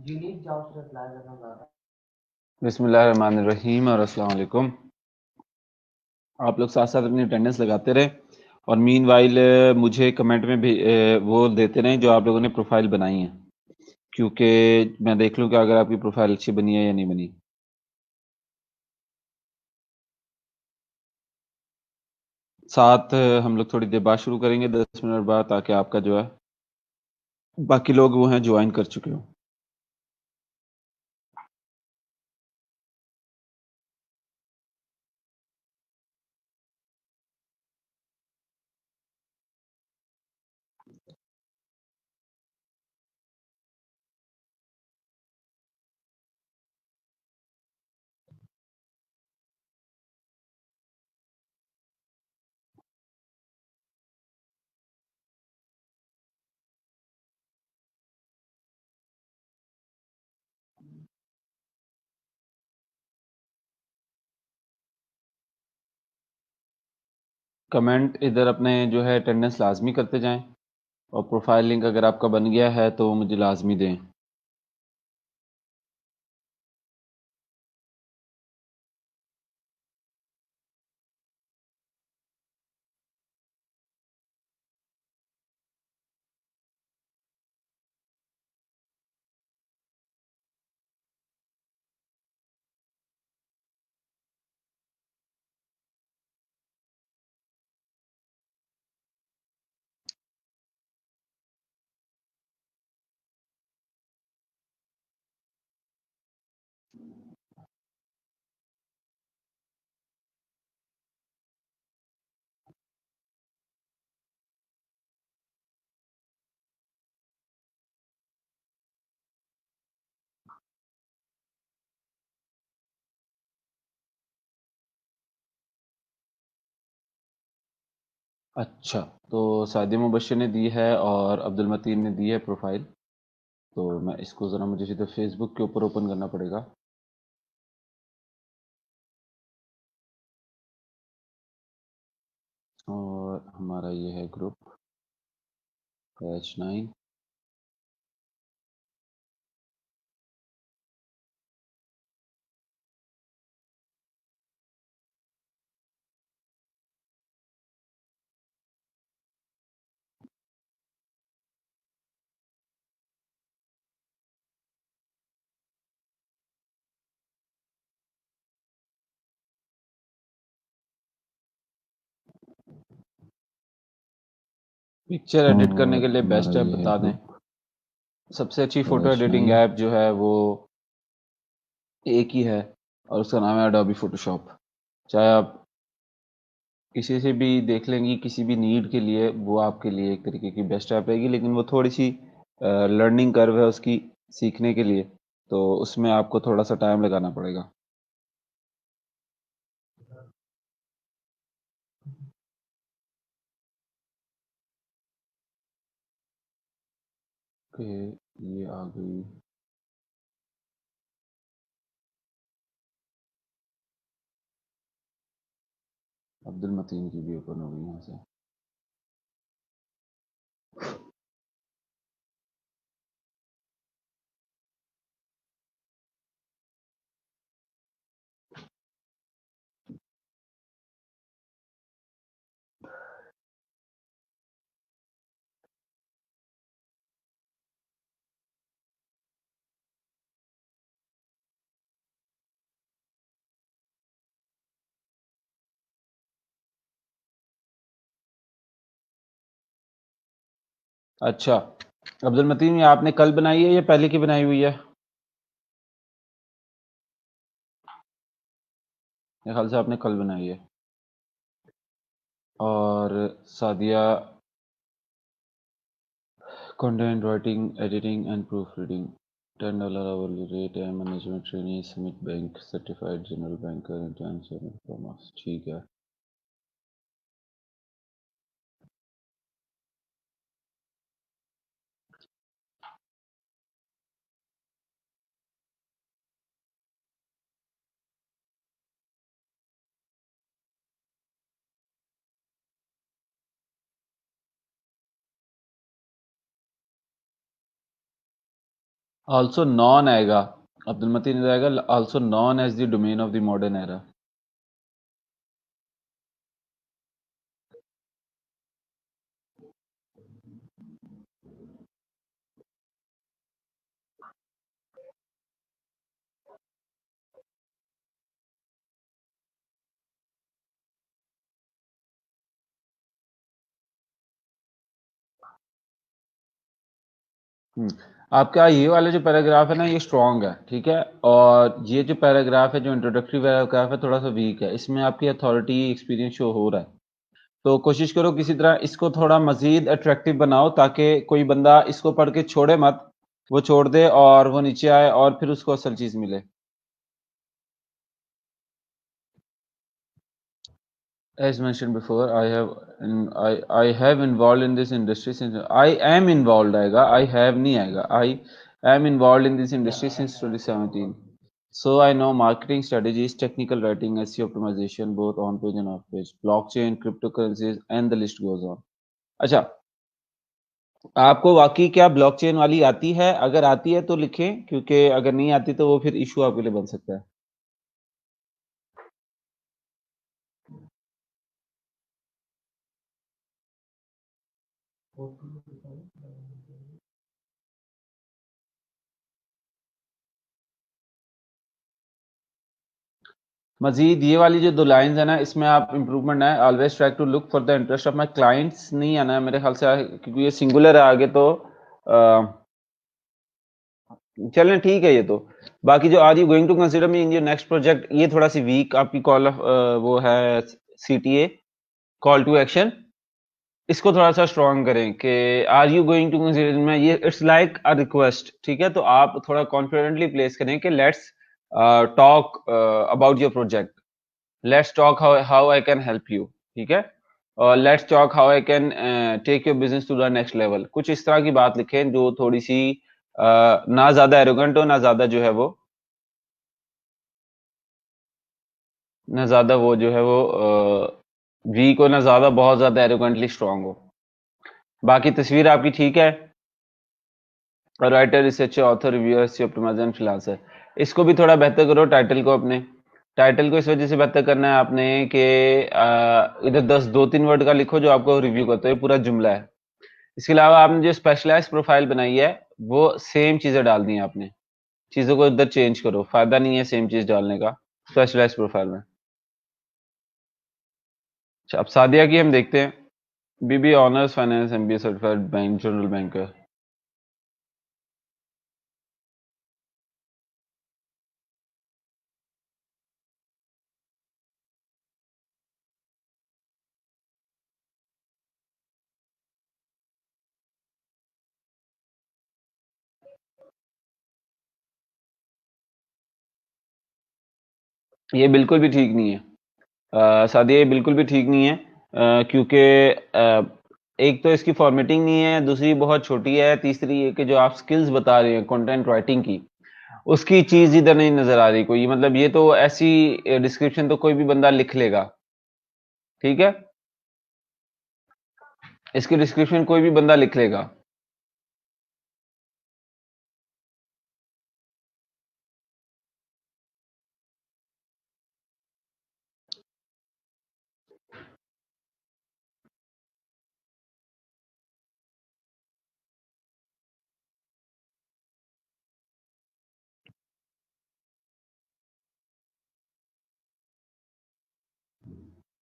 बिस्मिल्लाहिर्रहमानिर्रहीम और अस्सलाम वालेकुम। आप लोग साथ साथ अपनी अटेंडेंस लगाते रहें और मीन वाइल मुझे कमेंट में भी वो देते रहें जो आप लोगों ने प्रोफाइल बनाई है, क्योंकि मैं देख लूँ कि अगर आपकी प्रोफाइल अच्छी बनी है या नहीं बनी। साथ हम लोग थोड़ी देर बाद शुरू करेंगे, 10 मिनट बाद, ताकि आपका जो है बाकी लोग वो हैं ज्वाइन कर चुके हो। कमेंट इधर अपने जो है अटेंडेंस लाजमी करते जाएं और प्रोफाइल लिंक अगर आपका बन गया है तो मुझे लाजमी दें। अच्छा, तो सादिया मुबश्शिर ने दी है और अब्दुल मतीन ने दी है प्रोफाइल। तो मैं इसको ज़रा, मुझे सीधे फेसबुक के ऊपर ओपन करना पड़ेगा। और हमारा ये है ग्रुप H9। पिक्चर एडिट करने के लिए बेस्ट ऐप बता दें। सबसे अच्छी फ़ोटो एडिटिंग ऐप जो है वो एक ही है और उसका नाम है अडोबी फ़ोटोशॉप। चाहे आप किसी से भी देख लेंगी, किसी भी नीड के लिए वो आपके लिए एक तरीके की बेस्ट ऐप रहेगी, लेकिन वो थोड़ी सी लर्निंग कर्व है उसकी सीखने के लिए, तो उसमें आपको थोड़ा सा टाइम लगाना पड़ेगा। ओके, ये आ गई। अब्दुल मतीन की भी ओपन हो गई यहाँ से। अच्छा, अब्दुल मतीन, ये आपने कल बनाई है या पहले की बनाई हुई है? मेरे ख्याल से आपने कल बनाई है। और Sadia, content writing, editing and proof reading, $10 hourly rate, time management training, summit bank certified general banker, internship commerce. ठीक है। ऑल्सो नॉन आएगा, अब्दुल मतीन आएगा, also known as the domain of the modern era. आपका ये वाला जो पैराग्राफ है ना, ये स्ट्रांग है, ठीक है। और ये जो पैराग्राफ है, जो इंट्रोडक्टरी पैराग्राफ है, थोड़ा सा वीक है। इसमें आपकी अथॉरिटी एक्सपीरियंस शो हो रहा है। तो कोशिश करो किसी तरह इसको थोड़ा मजीद अट्रैक्टिव बनाओ, ताकि कोई बंदा इसको पढ़ के छोड़े मत, वो छोड़ दे और वो नीचे आए और फिर उसको असल चीज मिले। As mentioned before, I have involved in this industry since I am involved आएगा, I have नहीं आएगा, I am involved in this industry since 2017. So I know marketing strategies, technical writing, SEO optimization, both on page and off page, blockchain, cryptocurrencies, and the list goes on. अच्छा, आपको वाकई क्या blockchain वाली आती है? अगर आती है तो लिखें, क्योंकि अगर नहीं आती तो वो फिर इशू आपके लिए बन सकता है। मजीद ये वाली जो 2 लाइन्स है ना, इसमें आप इम्प्रूवमेंट है, always try to look for the interest of my clients नहीं आना है मेरे ख्याल से, क्योंकि ये सिंगुलर है आगे तो चलें ठीक है ये तो। बाकी जो are you going to consider me in your next project, ये थोड़ा सी वीक आपकी कॉल ऑफ वो है सीटीए, कॉल टू एक्शन। इसको थोड़ा सा स्ट्रॉन्ग करें कि are you going to consider me, ये इट्स लाइक अ रिक्वेस्ट, ठीक है। तो आप थोड़ा कॉन्फिडेंटली प्लेस करें कि let's talk about your project, let's talk how I can help you, ठीक है। और let's talk how I can take your business to the next level. कुछ इस तरह की बात लिखें जो थोड़ी सी ना ज्यादा एरोगेंट हो, ना ज्यादा जो है वो, ना ज्यादा वो जो है वो वीक हो, ना ज्यादा बहुत ज्यादा एरोगेंटली स्ट्रांग हो। बाकी तस्वीर आपकी ठीक है। Writer, researcher, author, reviewer, optimizer and freelancer. इसको भी थोड़ा बेहतर करो, टाइटल को अपने। टाइटल को इस वजह से बेहतर करना है आपने कि इधर 2-3 वर्ड का लिखो जो आपको रिव्यू करते हो, पूरा जुमला है। इसके अलावा आपने जो स्पेशलाइज्ड प्रोफाइल बनाई है, वो सेम चीजें डालनी है आपने। चीजों को इधर चेंज करो, फायदा नहीं है सेम चीज डालने का स्पेशलाइज्ड प्रोफाइल में। अच्छा, अब सादिया की हम देखते हैं। BB honours finance, MBA certified bank, general banker. ये बिल्कुल भी ठीक नहीं है। सादिया, ये बिल्कुल भी ठीक नहीं है, क्योंकि एक तो इसकी फॉर्मेटिंग नहीं है, दूसरी बहुत छोटी है, तीसरी ये कि जो आप स्किल्स बता रहे हैं कंटेंट राइटिंग की, उसकी चीज इधर नहीं नजर आ रही कोई। मतलब ये तो ऐसी डिस्क्रिप्शन तो कोई भी बंदा लिख लेगा, ठीक है। इसकी डिस्क्रिप्शन कोई भी बंदा लिख लेगा।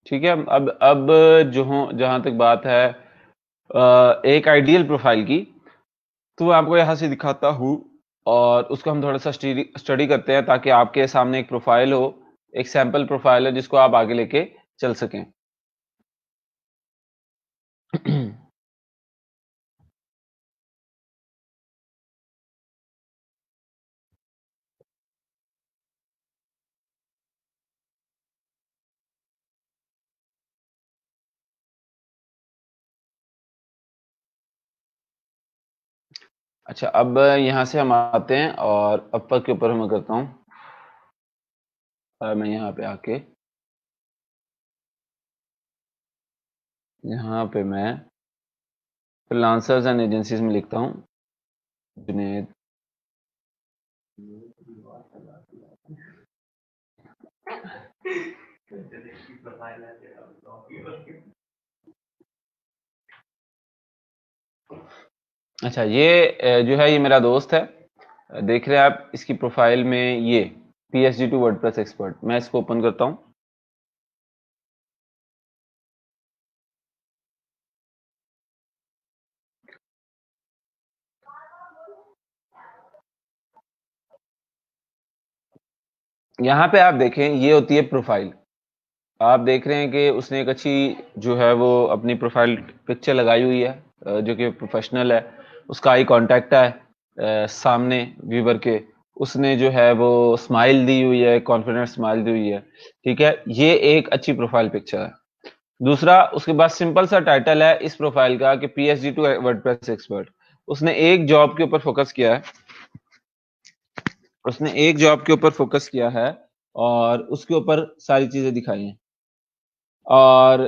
ठीक है। अब जो जहां तक बात है एक आइडियल प्रोफाइल की, तो मैं आपको यहाँ से दिखाता हूँ और उसको हम थोड़ा सा स्टडी करते हैं, ताकि आपके सामने एक प्रोफाइल हो, एक सैंपल प्रोफाइल है जिसको आप आगे लेके चल सकें। अच्छा, अब यहाँ से हम आते हैं और अपर के ऊपर मैं करता हूँ। मैं यहाँ पे आके, यहाँ पे मैं फ्रीलांसर्स एंड एजेंसीज में लिखता हूँ जुनेद अच्छा, ये जो है ये मेरा दोस्त है, देख रहे हैं आप इसकी प्रोफाइल में ये PhD टू वर्डप्रेस एक्सपर्ट। मैं इसको ओपन करता हूँ। यहाँ पे आप देखें, ये होती है प्रोफाइल। आप देख रहे हैं कि उसने एक अच्छी जो है वो अपनी प्रोफाइल पिक्चर लगाई हुई है, जो कि प्रोफेशनल है। उसका आई कांटेक्ट है सामने व्यूवर के। उसने जो है वो स्माइल दी हुई है, कॉन्फिडेंट स्माइल दी हुई है। ठीक है, ये एक अच्छी प्रोफाइल पिक्चर है। दूसरा, उसके बाद सिंपल सा टाइटल है इस प्रोफाइल का कि PhD टू वर्डप्रेस एक्सपर्ट। उसने एक जॉब के ऊपर फोकस किया है, उसने एक जॉब के ऊपर फोकस किया है और उसके ऊपर सारी चीजें दिखाई हैं। और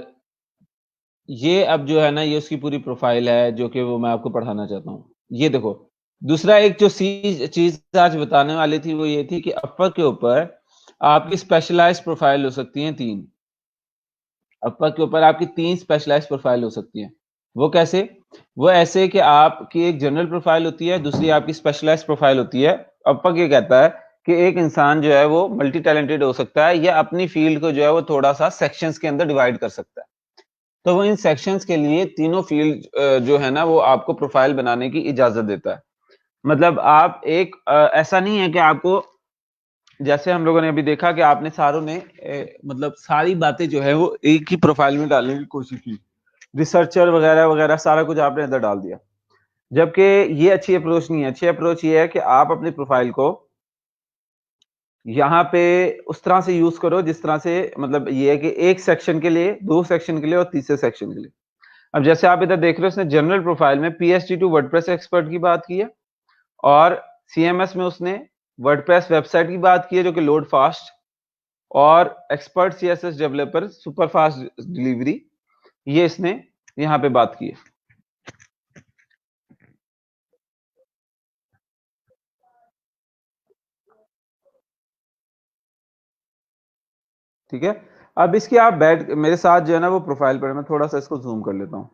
ये अब जो है ना, ये उसकी पूरी प्रोफाइल है जो कि वो मैं आपको पढ़ाना चाहता हूँ। ये देखो, दूसरा एक जो चीज आज बताने वाली थी वो ये थी कि अपवर के ऊपर आपकी स्पेशलाइज्ड प्रोफाइल हो सकती हैं 3। अपवर के ऊपर आपकी 3 स्पेशलाइज्ड प्रोफाइल हो सकती हैं। वो कैसे? वो ऐसे कि आपकी एक जनरल प्रोफाइल होती है, दूसरी आपकी स्पेशलाइज्ड प्रोफाइल होती है। अपवर ये कहता है कि एक इंसान जो है वो मल्टी टैलेंटेड हो सकता है या अपनी फील्ड को जो है वो थोड़ा सा सेक्शंस के अंदर डिवाइड कर सकता है। तो वो इन सेक्शंस के लिए तीनों फील्ड जो है ना वो आपको प्रोफाइल बनाने की इजाजत देता है। मतलब आप एक ऐसा नहीं है कि आपको, जैसे हम लोगों ने अभी देखा कि आपने सारों ने मतलब सारी बातें जो है वो एक ही प्रोफाइल में डालने की कोशिश की, रिसर्चर वगैरह वगैरह सारा कुछ आपने अंदर डाल दिया। जबकि ये अच्छी अप्रोच नहीं है। अच्छी अप्रोच ये है कि आप अपनी प्रोफाइल को यहाँ पे उस तरह से यूज करो जिस तरह से, मतलब ये है कि एक सेक्शन के लिए, 2 सेक्शन के लिए और तीसरे सेक्शन के लिए। अब जैसे आप इधर देख रहे हो, उसने जनरल प्रोफाइल में PhD टू वर्डप्रेस एक्सपर्ट की बात की है और CMS में उसने वर्डप्रेस वेबसाइट की बात की है जो कि लोड फास्ट, और expert CSS developer super fast delivery, ये इसने यहाँ पे बात की है। ठीक है, अब इसकी आप बैठ मेरे साथ जो है ना वो प्रोफाइल पर, मैं थोड़ा सा इसको जूम कर लेता हूँ।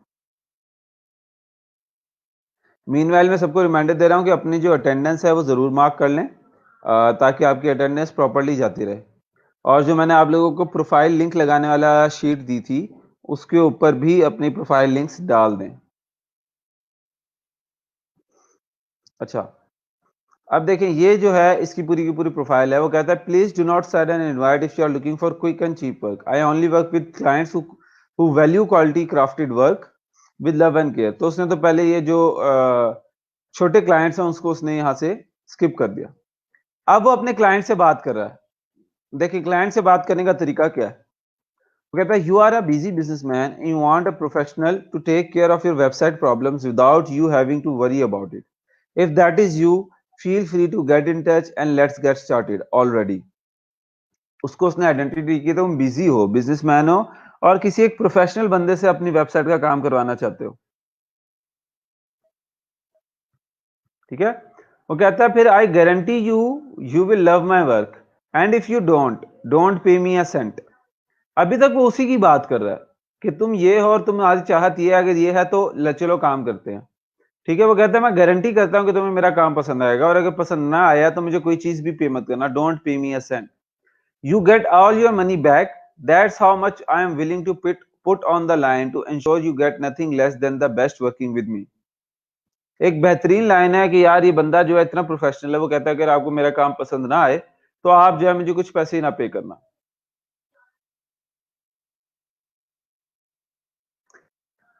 मीनवाइल मैं सबको रिमाइंडर दे रहा हूँ कि अपनी जो अटेंडेंस है वो ज़रूर मार्क कर लें, ताकि आपकी अटेंडेंस प्रॉपर्ली जाती रहे। और जो मैंने आप लोगों को प्रोफाइल लिंक लगाने वाला शीट दी थी, उसके ऊपर भी अपनी प्रोफाइल लिंक्स डाल दें। अच्छा, अब देखें, ये जो है इसकी पूरी की पूरी प्रोफाइल है। वो कहता है please do not send an invite if you are looking for quick and cheap work. I only work with clients who value quality crafted work with love and care. तो उसने तो पहले ये जो छोटे क्लाइंट्स हैं उसको उसने यहाँ से स्किप कर दिया। अब वो अपने क्लाइंट से बात कर रहा है। देखिए, क्लाइंट से बात करने का तरीका क्या है। वो कहता है you are a busy businessman, you want a professional to take care of your website problems without you having to worry about it. If that is you, feel free to get in touch and let's get started already. उसको उसने identity की, तुम busy हो, businessman हो और किसी एक professional बंदे से अपनी वेबसाइट का काम करवाना चाहते हो। ठीक है, वो कहता है फिर I guarantee you you will love my work and if you don't pay me a Saint. अभी तक वो उसी की बात कर रहा है कि तुम ये हो और तुम्हारी चाहत ये है, अगर ये है तो चलो काम करते हैं। ठीक है, वो कहता है मैं गारंटी करता हूं कि तुम्हें मेरा काम पसंद आएगा और अगर पसंद ना आया तो मुझे कोई चीज भी पे मत करना। Don't pay me a cent, you get all your money back, that's how much I am willing to put on the line to ensure you get nothing less than the best working with me. एक बेहतरीन line है कि यार ये बंदा जो है इतना प्रोफेशनल है। वो कहता है अगर आपको मेरा काम पसंद ना आए तो आप जो है मुझे कुछ पैसे ही ना पे करना।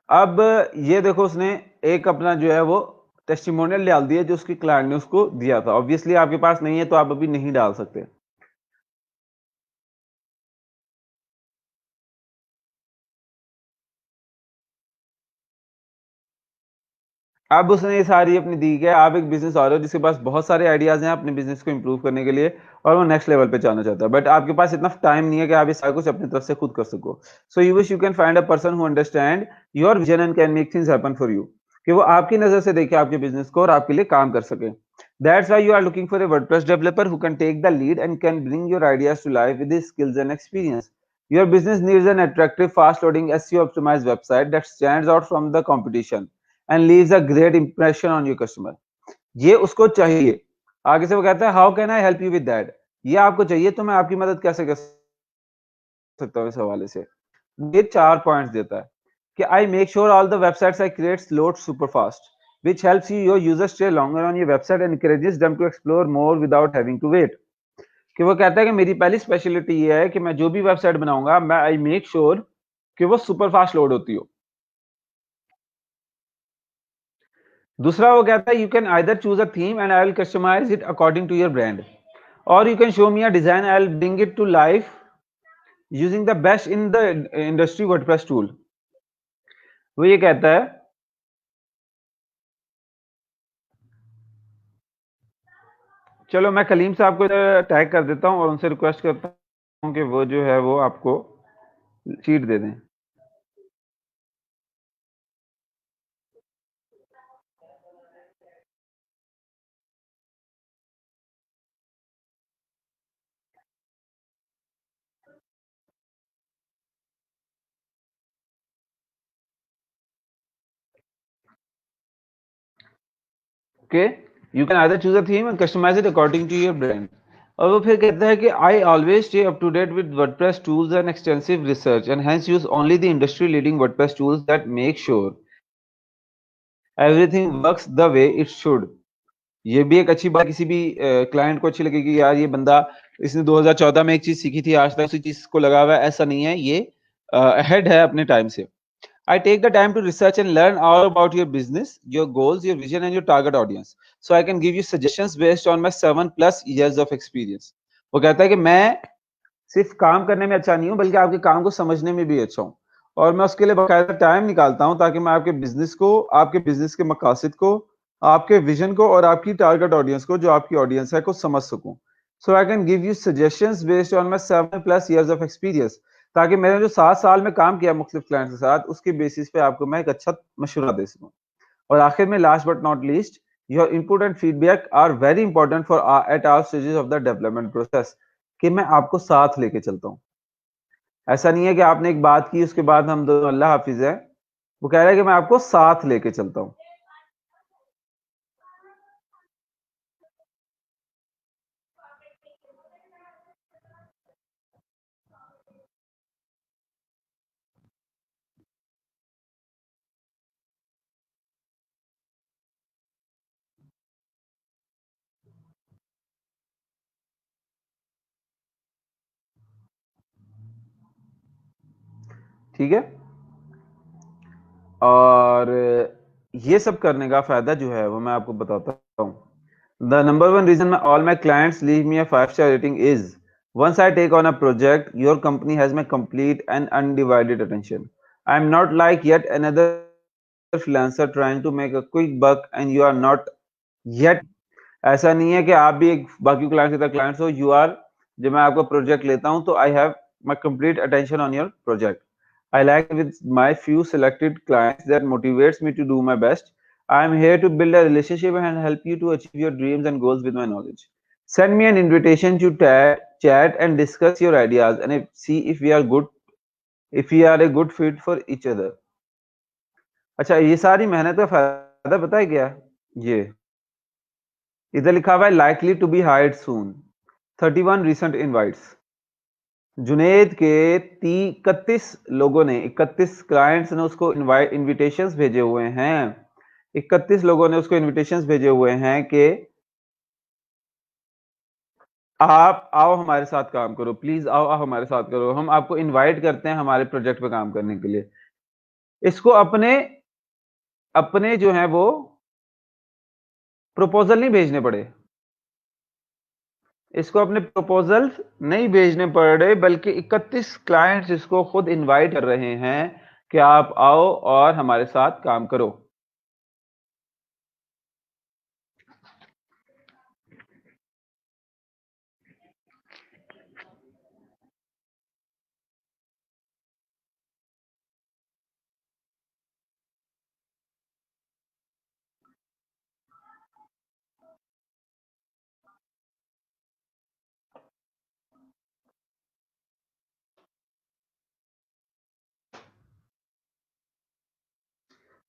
अब ये देखो, उसने एक अपना जो है वो टेस्टिमोनियल डाल दिया जो उसकी क्लाइंट ने उसको दिया था। ऑब्वियसली आपके पास नहीं है तो आप अभी नहीं डाल सकते। अब उसने ये सारी अपनी दी है। आप एक बिजनेस और हो जिसके पास बहुत सारे आइडियाज हैं अपने बिजनेस को इंप्रूव करने के लिए और वो नेक्स्ट लेवल पे जाना चाहता है, बट आपके पास इतना टाइम नहीं है कि आप ये सारा कुछ अपनी तरफ से खुद कर सको। So you wish you can find a person who understand your vision and can make things happen for you, कि वो आपकी नजर से देखे आपके बिजनेस को और आपके लिए काम कर सके। That's why you are looking for a WordPress developer who can take the lead and can bring your ideas to life with his skills and experience. Your business needs an attractive, fast-loading, SEO-optimized website that stands out from the competition and leaves a great impression on your customer. ये उसको चाहिए। आगे से वो कहता है, how can I help you with that? ये आपको चाहिए तो मैं आपकी मदद कैसे कर सकता हूँ इस हवाले से? ये 4 पॉइंट्स देता है कि I make sure all the websites I create load super fast which helps you your users stay longer on your website and encourages them to explore more without having to wait. कि वो कहता है कि मेरी पहली speciality ये है कि मैं जो भी वेबसाइट बनाऊंगा मैं आई मेक श्योर कि वो सुपर फास्ट लोड होती हो। दूसरा वो कहता है you can either choose a theme and I will customize it according to your brand और you can show me a design I will bring it to life using the best in the industry WordPress tool. वो ये कहता है चलो मैं कलीम साहब को tag कर देता हूँ और उनसे रिक्वेस्ट करता हूँ कि वो जो है वो आपको शीट दे दें। Okay, you can either choose a theme and customize it according to your brand. और वो फिर कहता है कि I always stay up to date with WordPress tools and extensive research and hence use only the industry leading WordPress tools that make sure everything works the way it should. ये भी एक अच्छी बात किसी भी क्लाइंट को अच्छी लगेगी, यार ये बंदा इसने 2014 में एक चीज सीखी थी आज तक उसी चीज को लगा हुआ है। ऐसा नहीं है, ये अहेड है अपने टाइम से। I take the time to research and learn all about your business, your goals, your vision, and your target audience. So I can give you suggestions based on my 7+ years of experience. वो कहता है कि मैं सिर्फ काम करने में अच्छा नहीं हूँ बल्कि आपके काम को समझने में भी अच्छा हूँ और मैं उसके लिए बाकायदा टाइम निकालता हूँ ताकि मैं आपके बिजनेस को, आपके बिजनेस के मकासद को, आपके विजन को और आपकी टारगेट ऑडियंस को, जो आपकी ऑडियंस है, को समझ सकूं। So I can give you suggestions based on my 7+ years of experience, ताकि मैंने जो 7 साल में काम किया मुख्तलिफ क्लाइंट के साथ उसके बेसिस पे आपको मैं एक अच्छा मशवरा दे सकूं। और आखिर में last but not least, your input and feedback are very important for at our stages of the development process, कि मैं आपको साथ लेके चलता हूँ। ऐसा नहीं है कि आपने एक बात की उसके बाद हम दोनों अल्लाह हाफिज है। वो कह रहा है कि मैं आपको साथ लेके चलता हूँ। ठीक है, और ये सब करने का फायदा जो है वो मैं आपको बताता हूँ। The number one reason all my clients leave me a 5-star rating is once I take on a project, your company has my complete and undivided attention. I am not like yet another freelancer trying to make a quick buck and you are not yet। ऐसा नहीं है कि आप भी एक बाकी clients की तरह क्लाइंट्स हो। यू आर, जब मैं आपका प्रोजेक्ट लेता हूं तो I have my complete attention on your project. I like with my few selected clients that motivates me to do my best. I am here to build a relationship and help you to achieve your dreams and goals with my knowledge. Send me an invitation to chat and discuss your ideas and see if we are good, if we are a good fit for each other। अच्छा, ये सारी मेहनत का फायदा पता है क्या? ये इधर लिखा हुआ है likely to be hired soon, 31 recent invites. Junaid के 31 लोगों ने, 31 क्लाइंट्स ने उसको इनविटेशंस भेजे हुए हैं। 31 लोगों ने उसको इनविटेशंस भेजे हुए हैं कि आप आओ हमारे साथ काम करो, प्लीज आओ, आओ हमारे साथ करो, हम आपको इनवाइट करते हैं हमारे प्रोजेक्ट पे काम करने के लिए। इसको अपने अपने जो है वो प्रपोजल नहीं भेजने पड़े, इसको अपने प्रपोजल्स नहीं भेजने पड़ रहे, बल्कि 31 क्लाइंट्स इसको खुद इनवाइट कर रहे हैं कि आप आओ और हमारे साथ काम करो।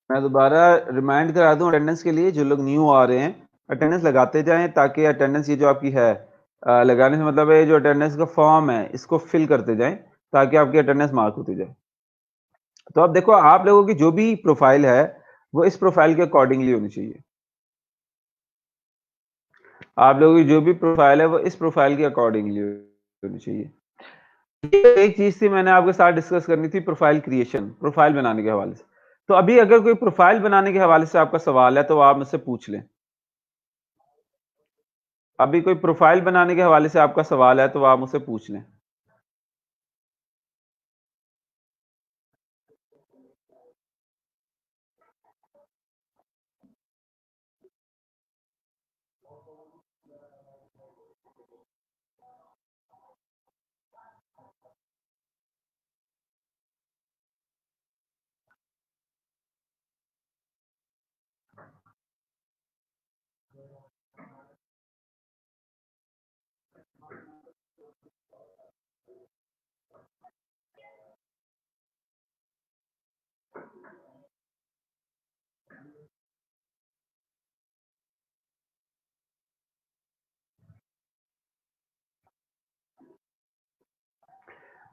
मैं दोबारा रिमाइंड करा दूं अटेंडेंस के लिए, जो लोग न्यू आ रहे हैं अटेंडेंस लगाते जाएं, ताकि अटेंडेंस ये जो आपकी है लगाने से मतलब है जो अटेंडेंस का फॉर्म है इसको फिल करते जाएं, ताकि आपकी अटेंडेंस मार्क होती जाए। तो अब देखो, आप लोगों की जो भी प्रोफाइल है वो इस प्रोफाइल के अकॉर्डिंगली होनी चाहिए। आप लोगों की जो भी प्रोफाइल है वो इस प्रोफाइल के अकॉर्डिंगली होनी चाहिए। ये एक चीज थी मैंने आपके साथ डिस्कस करनी थी, प्रोफाइल क्रिएशन, प्रोफाइल बनाने के हवाले से। तो अभी अगर कोई प्रोफाइल बनाने के हवाले से आपका सवाल है तो आप मुझसे पूछ लें। अभी कोई प्रोफाइल बनाने के हवाले से आपका सवाल है तो आप मुझसे पूछ लें।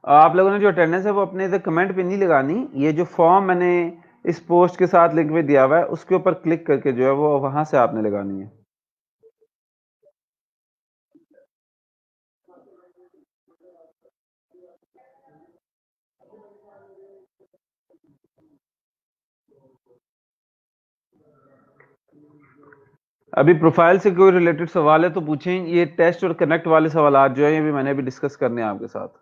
आप लोगों ने जो अटेंडेंस है वो अपने इधर कमेंट पे नहीं लगानी, ये जो फॉर्म मैंने इस पोस्ट के साथ लिंक में दिया हुआ है उसके ऊपर क्लिक करके जो है वो वहां से आपने लगानी है। अभी प्रोफाइल से कोई रिलेटेड सवाल है तो पूछें। ये टेस्ट और कनेक्ट वाले सवाल जो है ये भी मैंने अभी डिस्कस करने हैं आपके साथ।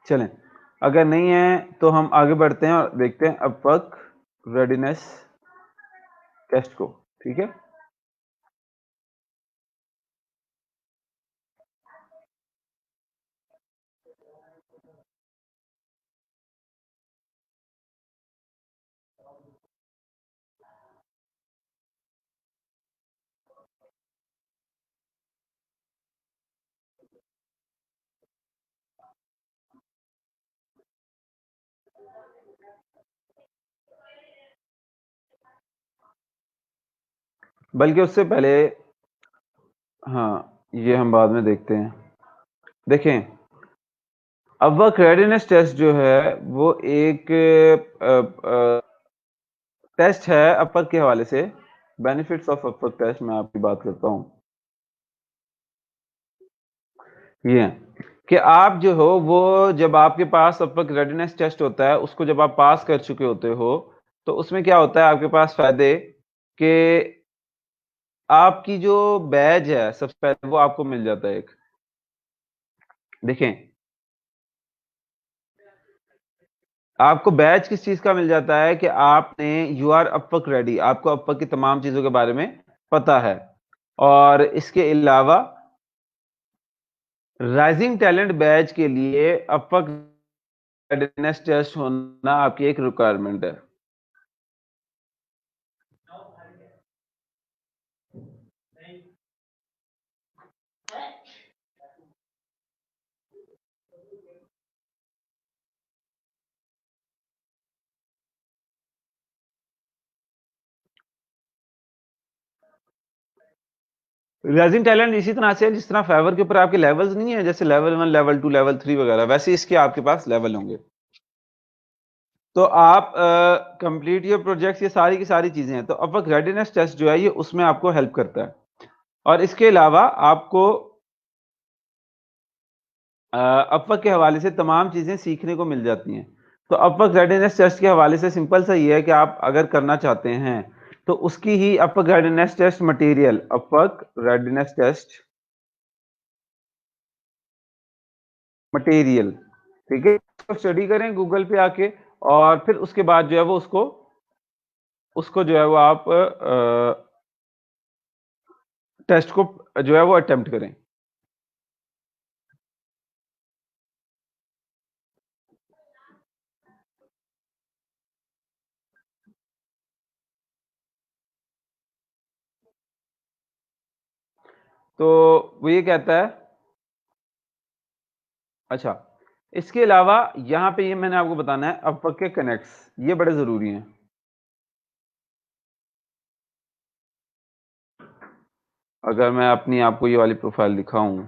चलें, अगर नहीं है तो हम आगे बढ़ते हैं और देखते हैं अपवर्क रेडीनेस टेस्ट को। ठीक है, बल्कि उससे पहले, हाँ ये हम बाद में देखते हैं। देखें, अपवर्क रेडीनेस टेस्ट जो है वो एक टेस्ट है अपवर्क के हवाले से। बेनिफिट्स ऑफ अपवर्क टेस्ट मैं आपकी बात करता हूँ। ये है कि आप जो हो वो, जब आपके पास अपवर्क रेडीनेस टेस्ट होता है उसको जब आप पास कर चुके होते हो तो उसमें क्या होता है आपके पास फायदे, कि आपकी जो बैज है सबसे पहले वो आपको मिल जाता है एक। देखें, आपको बैच किस चीज का मिल जाता है कि आपने यू आर अपवर्क रेडी, आपको अपवर्क की तमाम चीजों के बारे में पता है। और इसके अलावा राइजिंग टैलेंट बैच के लिए अपवर्क रेडीनेस टेस्ट होना आपकी एक रिक्वायरमेंट है। राइजिंग टैलेंट इसी तरह से है जिस तरह फेवर के ऊपर आपके लेवल्स नहीं है, जैसे लेवल 1 लेवल 2 लेवल 3 वगैरह, वैसे इसके आपके पास लेवल होंगे। तो आप कंप्लीट योर प्रोजेक्ट्स, ये सारी की सारी चीजें हैं। तो अपवर्क रेडीनेस टेस्ट जो है ये उसमें आपको हेल्प करता है। और इसके अलावा आपको अपवर्क के हवाले से तमाम चीजें सीखने को मिल जाती हैं। तो अपवर्क रेडीनेस टेस्ट के हवाले से सिंपल सा ये है कि आप अगर करना चाहते हैं तो उसकी ही Upwork readiness test material, Upwork readiness test material, ठीक है? तो स्टडी करें गूगल पे आके और फिर उसके बाद जो है वो उसको उसको जो है वो आप टेस्ट को जो है वो अटेम्प्ट करें। तो वो ये कहता है अच्छा, इसके अलावा यहाँ पे ये मैंने आपको बताना है अपवर्क के कनेक्ट्स, ये बड़े ज़रूरी हैं। अगर मैं अपनी आपको ये वाली प्रोफ़ाइल दिखाऊँ,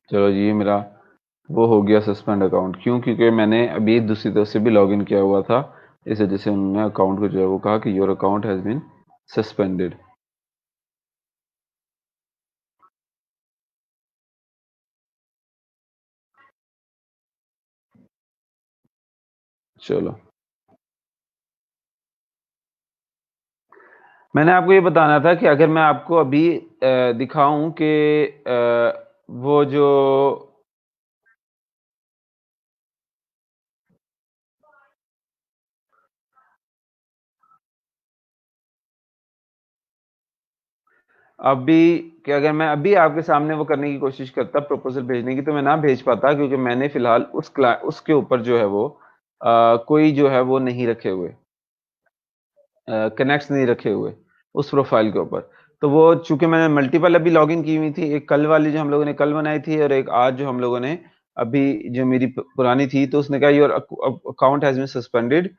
चलो जी, ये मेरा वो हो गया सस्पेंड अकाउंट। क्यों? क्योंकि मैंने अभी दूसरी तरफ से भी लॉगिन किया हुआ था। इस वजह से उन्होंने अकाउंट को जो है वो कहा कि your account has been suspended. चलो, मैंने आपको ये बताना था कि अगर मैं आपको अभी दिखाऊँ कि वो जो अभी कि अगर मैं अभी आपके सामने वो करने की कोशिश करता प्रपोज़ल भेजने की, तो मैं ना भेज पाता, क्योंकि मैंने फ़िलहाल उसके ऊपर जो है वो कोई जो है वो नहीं रखे हुए, कनेक्ट्स नहीं रखे हुए उस प्रोफ़ाइल के ऊपर। तो वो चूँकि मैंने मल्टीपल अभी लॉगिन की हुई थी, एक कल वाली जो हम लोगों ने कल बनाई थी और एक आज जो हम लोगों ने अभी जो मेरी पुरानी थी, तो उसने कहा your account has been suspended,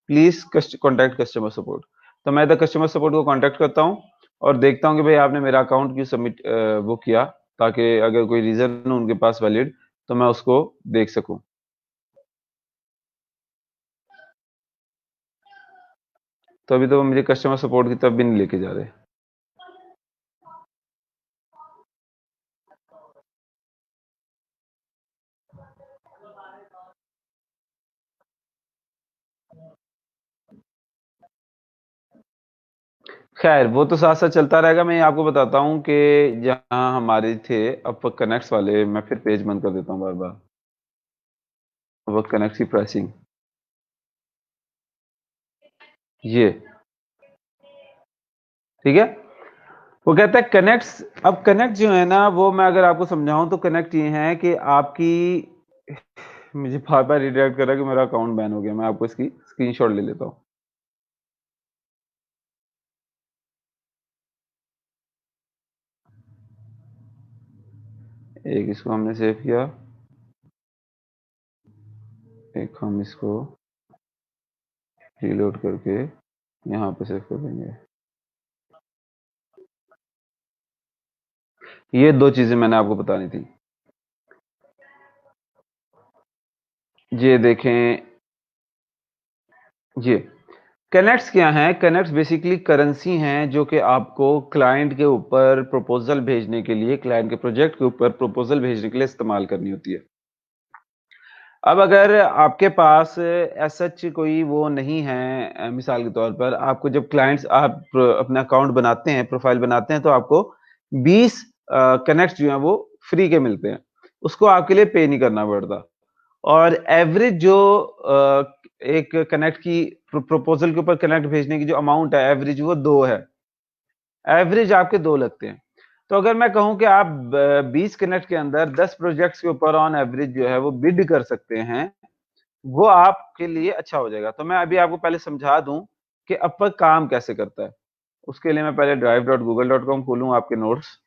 please contact customer support. तो मैं द कस्टमर सपोर्ट को कॉन्टैक्ट करता हूँ और देखता हूँ कि भाई आपने मेरा अकाउंट क्यों वो किया, ताकि अगर कोई रीज़न हो उनके पास वैलिड, तो मैं उसको देख सकूँ। तो अभी तो वो मुझे कस्टमर सपोर्ट की तरफ भी नहीं लेके जा रहे। खैर, वो तो साथ-साथ चलता रहेगा। मैं आपको बताता हूँ कि जहाँ हमारे थे अपवर्क कनेक्ट्स वाले, मैं फिर पेज बंद कर देता हूँ बार-बार। अपवर्क कनेक्ट्स की प्राइसिंग, ये, ठीक है? वो कहता है कनेक्ट्स। अब कनेक्ट जो है ना, वो मैं अगर आपको समझाऊँ तो कनेक्ट ये हैं कि आपकी मुझे बार-बार रिडायरेक्ट कर रहा है कि मेरा अकाउंट बैन हो गया। मैं आपको इसकी स्क्रीनशॉट ले लेता हूँ। एक इसको हमने सेव किया, एक हम इसको रीलोड करके यहाँ पे सेव कर देंगे। ये 2 चीज़ें मैंने आपको बतानी थी। ये देखें, ये कनेक्ट्स क्या हैं? कनेक्ट्स बेसिकली करेंसी हैं जो कि आपको क्लाइंट के ऊपर प्रपोज़ल भेजने के लिए, क्लाइंट के प्रोजेक्ट के ऊपर प्रपोज़ल भेजने के लिए इस्तेमाल करनी होती है। अब अगर आपके पास एज़ सच कोई वो नहीं है, मिसाल के तौर पर आपको जब क्लाइंट्स आप अपना अकाउंट बनाते हैं, प्रोफ़ाइल बनाते हैं, तो आपको 20 कनेक्ट्स जो हैं वो फ्री के मिलते हैं। उसको आपके लिए पे नहीं करना पड़ता। और एवरेज जो एक कनेक्ट की प्रपोज़ल के ऊपर कनेक्ट भेजने की जो अमाउंट है, एवरेज वो 2 है। एवरेज आपके 2 लगते हैं। तो अगर मैं कहूँ कि आप 20 कनेक्ट के अंदर 10 प्रोजेक्ट्स के ऊपर ऑन एवरेज जो है वो बिड कर सकते हैं, वो आपके लिए अच्छा हो जाएगा। तो मैं अभी आपको पहले समझा दूँ कि अपवर्क काम कैसे करता है। उसके लिए मैं पहले drive.google.com खोलूँ आपके नोट्स।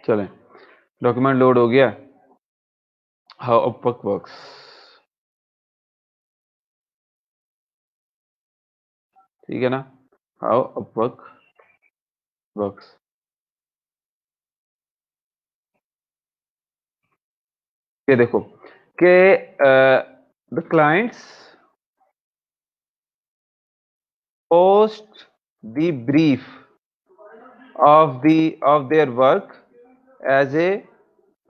चलें, डॉक्यूमेंट लोड हो गया। हाउ अपवर्क वर्क्स, ठीक है ना। हाउ अपवर्क वर्क्स, ये देखो कि the clients post the brief of their work as a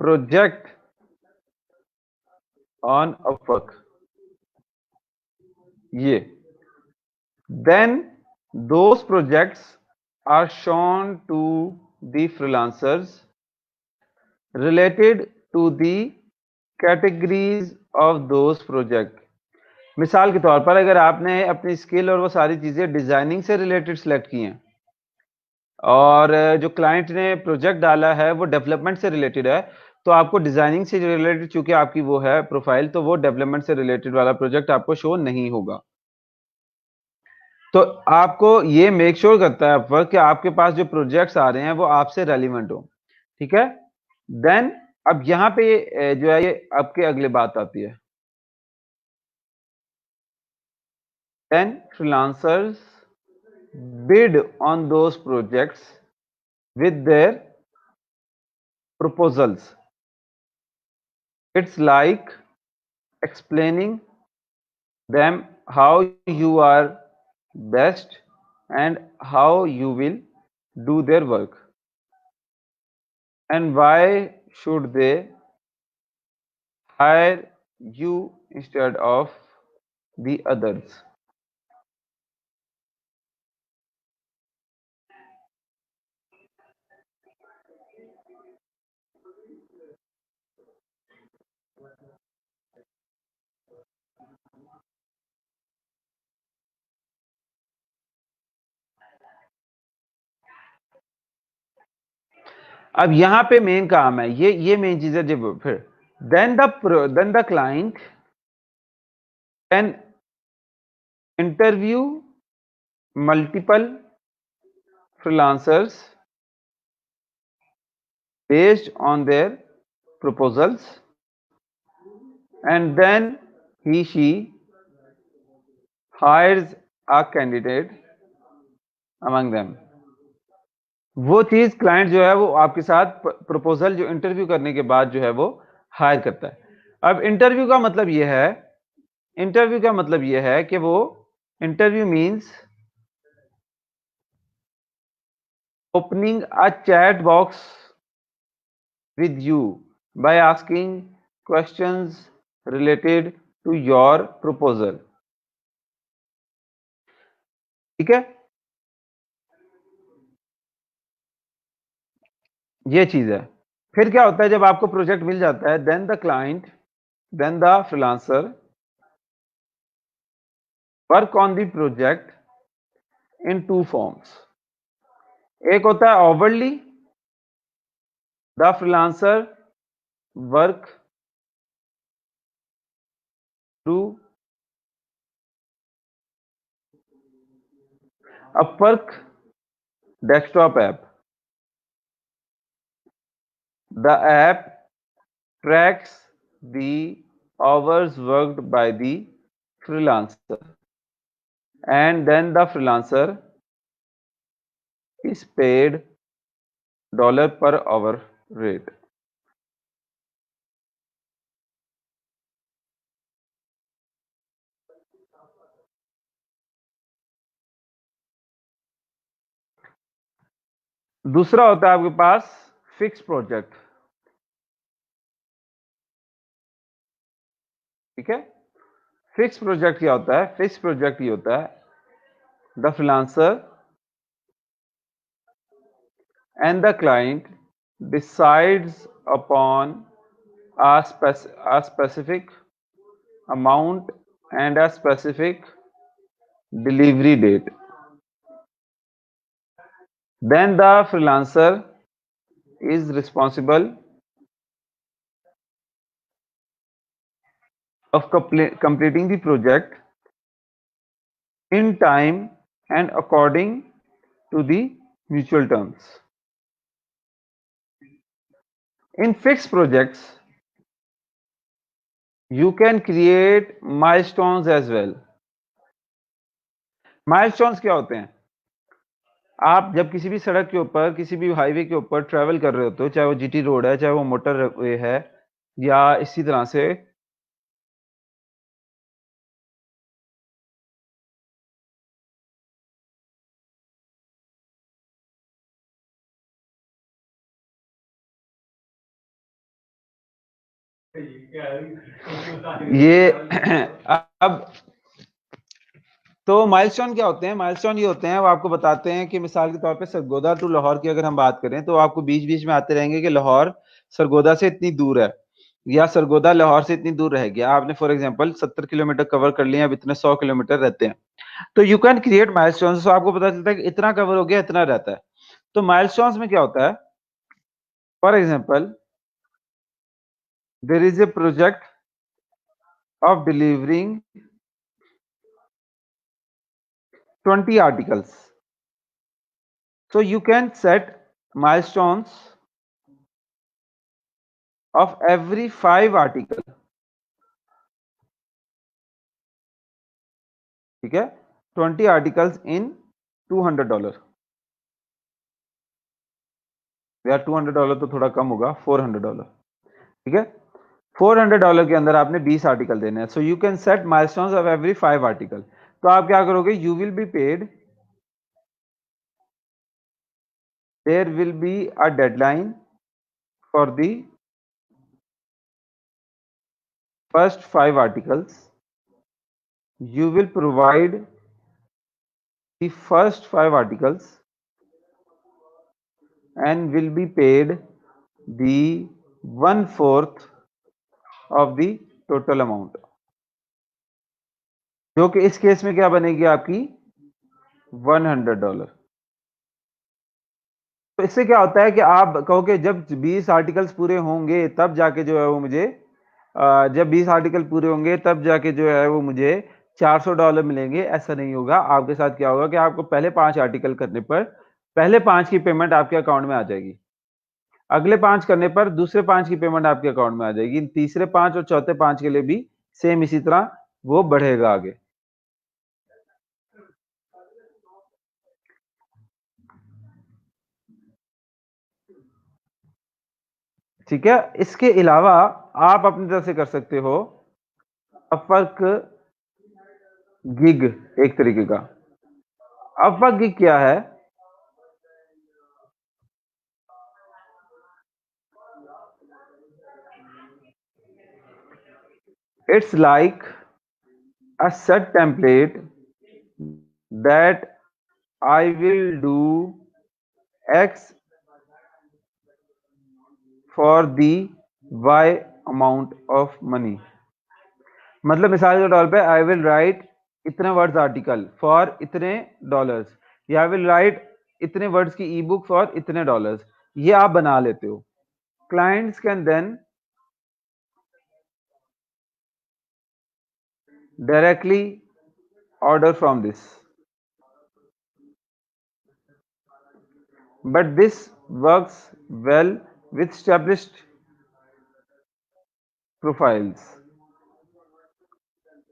project on Upwork. ये then those projects are shown to the freelancers related to the categories of those project. मिसाल के तौर पर अगर आपने अपनी स्किल और वो सारी चीजें डिजाइनिंग से रिलेटेड सिलेक्ट की हैं और जो क्लाइंट ने प्रोजेक्ट डाला है वो डेवलपमेंट से रिलेटेड है, तो आपको डिजाइनिंग से रिलेटेड चूंकि आपकी वो है प्रोफाइल, तो वो डेवलपमेंट से रिलेटेड वाला प्रोजेक्ट आपको शो नहीं होगा। तो आपको ये मेक श्योर करता है अपवर्क कि आपके पास जो प्रोजेक्ट्स आ रहे हैं वो आपसे रेलिवेंट हो, ठीक है। देन अब यहाँ पे जो है ये आपके अगले बात आती है, then freelancers bid on those projects with their proposals. It's like explaining them how you are best and how you will do their work and why should they hire you instead of the others. अब यहां पे main काम है, ये main चीज है। जब फिर then the client can interview multiple freelancers based on their proposals and then she hires a candidate among them. वो चीज क्लाइंट जो है वो आपके साथ प्रपोजल जो इंटरव्यू करने के बाद जो है वो हायर करता है। अब इंटरव्यू का मतलब ये है कि वो interview means opening a chat box with you by asking questions related to your proposal, ठीक है। ये चीज है। फिर क्या होता है जब आपको प्रोजेक्ट मिल जाता है, then the freelancer work on the project in two forms. एक होता है hourly, the freelancer work through Upwork desktop app. The app tracks the hours worked by the freelancer and then the freelancer is paid $, per hour rate. दूसरा होता है आपके पास fix project, ठीक है। Fix project क्या होता है? फिक्स प्रोजेक्ट ये होता है the freelancer and the client decides upon a specific amount and a specific delivery date. then the freelancer is responsible of completing the project in time and according to the mutual terms. In fixed projects, you can create milestones as well. Milestones क्या होते हैं? आप जब किसी भी सड़क के ऊपर, किसी भी हाईवे के ऊपर ट्रैवल कर रहे होते हो, चाहे वो जीटी रोड है, चाहे वो मोटर वे है, या इसी तरह से ये अब तो माइलस्टोन क्या होते हैं? माइलस्टोन ये होते हैं, वो आपको बताते हैं कि मिसाल के तौर पे सरगोदा टू लाहौर की अगर हम बात करें तो आपको बीच बीच में आते रहेंगे कि लाहौर सरगोदा से इतनी दूर है, या सरगोदा लाहौर से इतनी दूर रह गया। आपने फॉर एग्जांपल 70 किलोमीटर कवर कर लिया, अब इतने 100 किलोमीटर रहते हैं, तो यू कैन क्रिएट माइलस्टोन्स। तो आपको पता चलता है कि इतना कवर हो गया, इतना रहता है। तो माइलस्टोन्स में क्या होता है? For example, there is a project of delivering 20 articles. So you can set milestones of every 5 article. ठीक है, 20 articles in $200, या $200 तो थोड़ा कम होगा, $400। ठीक है, $400 के अंदर आपने 20 आर्टिकल देने हैं। So you can set milestones of every 5 article. तो आप क्या करोगे? You will be paid, there will be a deadline for the first 5 articles. You will provide the first 5 articles and will be paid the 1/4 of the total amount, जो कि इस case में क्या बनेगी आपकी? $100। तो इससे क्या होता है कि आप कहोगे जब 20 आर्टिकल्स पूरे होंगे तब जाके जो है वो मुझे जब 20 आर्टिकल पूरे होंगे तब जाके जो है वो मुझे $400 मिलेंगे। ऐसा नहीं होगा। आपके साथ क्या होगा कि आपको पहले 5 आर्टिकल करने पर पहले 5 की पेमेंट आपके अकाउंट में आ जाएगी, अगले 5 करने पर दूसरे 5 की पेमेंट आपके अकाउंट में आ जाएगी, तीसरे 5 और चौथे 5 के लिए भी सेम इसी तरह वो बढ़ेगा आगे। ठीक है, इसके अलावा आप अपनी तरफ से कर सकते हो अपवर्क गिग, एक तरीके का। अपवर्क गिग क्या है? It's like a set template that I will do X for the Y amount of money। मतलब मिसाल के तौर पे आई विल राइट इतने वर्ड्स आर्टिकल फॉर इतने डॉलर्स, या आई विल राइट इतने वर्ड्स की ई बुक फॉर इतने डॉलर्स। ये आप बना लेते हो। Clients can then directly order from this, but this works well with established profiles.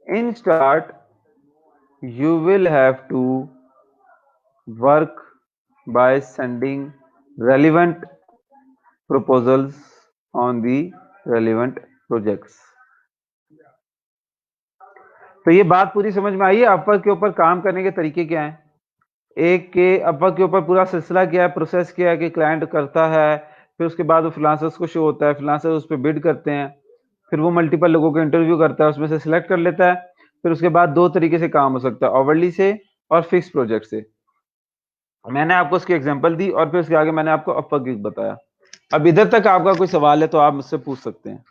In start, you will have to work by sending relevant proposals on the relevant projects। तो ये बात पूरी समझ में आई है? अपवर्क के ऊपर काम करने के तरीके क्या हैं? एक के अपवर्क के ऊपर पूरा सिलसिला क्या है, प्रोसेस क्या है कि क्लाइंट करता है, फिर उसके बाद वो फ्रीलांसर्स को शो होता है, फ्रीलांसर्स उस पर बिड करते हैं, फिर वो मल्टीपल लोगों को इंटरव्यू करता है, उसमें से सिलेक्ट कर लेता है। फिर उसके बाद 2 तरीके से काम हो सकता है, ओवरली से और फिक्स प्रोजेक्ट से। मैंने आपको उसकी एग्जांपल दी और फिर उसके आगे मैंने आपको अपवर्क गिग बताया। अब इधर तक आपका कोई सवाल है तो आप मुझसे पूछ सकते हैं।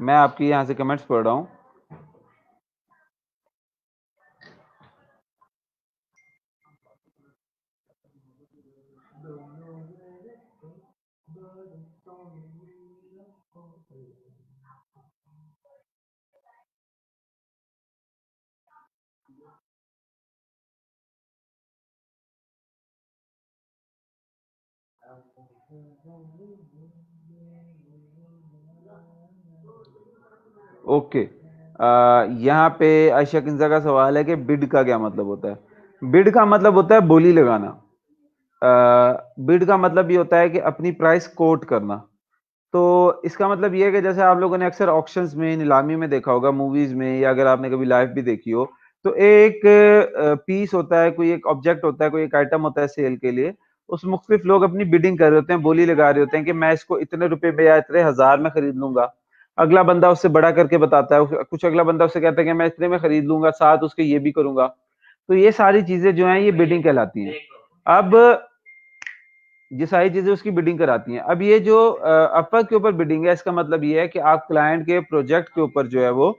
मैं आपकी यहाँ से कमेंट्स पढ़ रहा हूँ। ओके, यहाँ पे आयशा किंजा का सवाल है कि बिड का क्या मतलब होता है। बिड का मतलब होता है बोली लगाना। बिड का मतलब ये होता है कि अपनी प्राइस कोट करना। तो इसका मतलब ये है कि जैसे आप लोगों ने अक्सर ऑक्शंस में, नीलामी में देखा होगा, मूवीज में, या अगर आपने कभी लाइव भी देखी हो, तो एक पीस होता है, कोई एक ऑब्जेक्ट होता है, कोई एक आइटम होता है सेल के लिए। उस मुख्तलिफ लोग अपनी बिडिंग कर रहे होते हैं, बोली लगा रहे होते हैं कि मैं इसको इतने रुपए में या इतने हजार में खरीद लूंगा। अगला बंदा उससे बड़ा करके बताता है, कुछ अगला बंदा उससे कहता है कि मैं इतने में खरीद लूंगा, साथ उसके ये भी करूंगा। तो ये सारी चीजें जो हैं ये बिडिंग कहलाती हैं। अब ये सारी चीजें उसकी बिडिंग कराती हैं। अब ये जो अपर के ऊपर बिडिंग है, इसका मतलब ये है कि आप क्लाइंट के प्रोजेक्ट के ऊपर जो है वो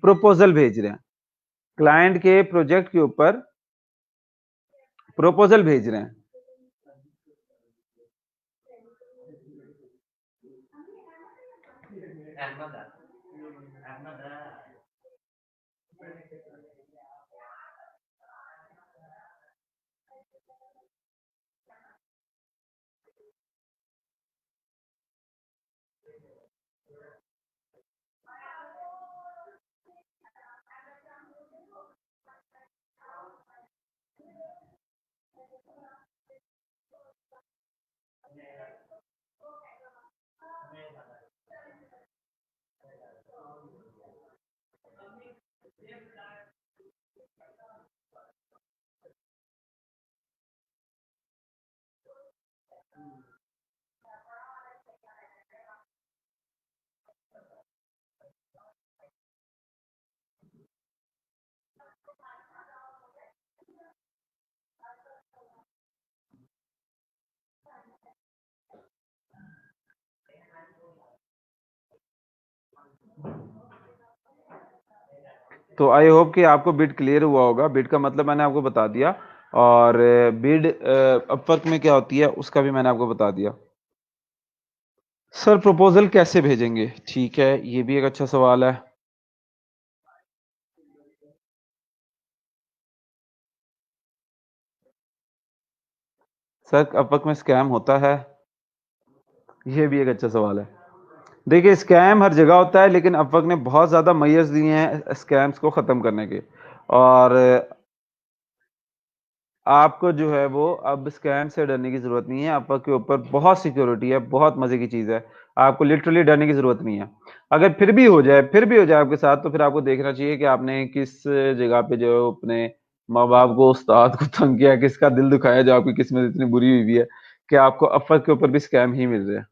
प्रपोजल भेज रहे हैं। क्लाइंट के प्रोजेक्ट के ऊपर प्रपोजल भेज रहे हैं। तो आई होप कि आपको बिड क्लियर हुआ होगा। बिड का मतलब मैंने आपको बता दिया, और बिड अपवर्क में क्या होती है उसका भी मैंने आपको बता दिया। सर प्रपोजल कैसे भेजेंगे? ठीक है, ये भी एक अच्छा सवाल है। सर अपवर्क में स्कैम होता है? ये भी एक अच्छा सवाल है। देखिए, स्कैम हर जगह होता है, लेकिन अपवर्क ने बहुत ज़्यादा मेजर्स दिए हैं स्कैम्स को ख़त्म करने के। और आपको जो है वो अब स्कैम से डरने की ज़रूरत नहीं है। अपवर्क के ऊपर बहुत सिक्योरिटी है, बहुत मज़े की चीज़ है। आपको लिटरली डरने की ज़रूरत नहीं है। अगर फिर भी हो जाए आपके साथ, तो फिर आपको देखना चाहिए कि आपने किस जगह पे जो है अपने माँ-बाप को, उस्ताद को तंग किया, किसका दिल दुखाया, जो आपकी किस्मत इतनी बुरी हुई है कि आपको अपवर्क के ऊपर भी स्कैम ही मिल रहे हैं।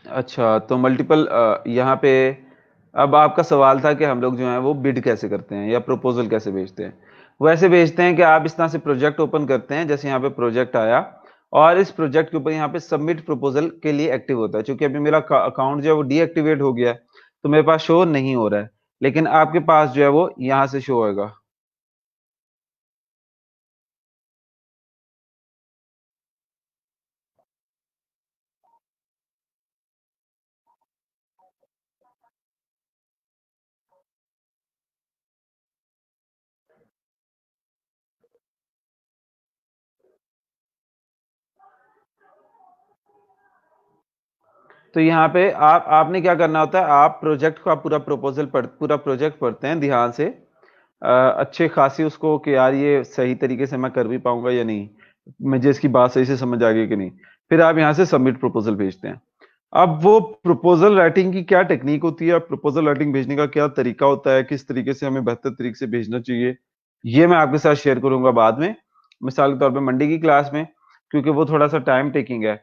अच्छा, तो मल्टीपल यहाँ पे अब आपका सवाल था कि हम लोग जो हैं वो बिड कैसे करते हैं या प्रपोज़ल कैसे भेजते हैं। वो ऐसे भेजते हैं कि आप इस तरह से प्रोजेक्ट ओपन करते हैं, जैसे यहाँ पे प्रोजेक्ट आया, और इस प्रोजेक्ट के ऊपर यहाँ पे सबमिट प्रपोज़ल के लिए एक्टिव होता है। चूँकि अभी मेरा अकाउंट जो है वो डीएक्टिवेट हो गया है, तो मेरे पास शो नहीं हो रहा है, लेकिन आपके पास जो है वो यहाँ से शो होएगा। तो यहाँ पे आपने क्या करना होता है, आप प्रोजेक्ट का पूरा पूरा प्रोजेक्ट पढ़ते हैं ध्यान से, अच्छे खासी उसको कि यार ये सही तरीके से मैं कर भी पाऊंगा या नहीं, मुझे इसकी बात सही से समझ आ गई कि नहीं। फिर आप यहाँ से सबमिट प्रपोजल भेजते हैं। अब वो प्रपोजल राइटिंग की क्या टेक्निक होती है, प्रपोजल राइटिंग भेजने का क्या तरीका होता है, किस तरीके से हमें बेहतर तरीके से भेजना चाहिए, ये मैं आपके साथ शेयर करूंगा बाद में, मिसाल के तौर पे मंडे की क्लास में, क्योंकि वो थोड़ा सा टाइम टेकिंग है।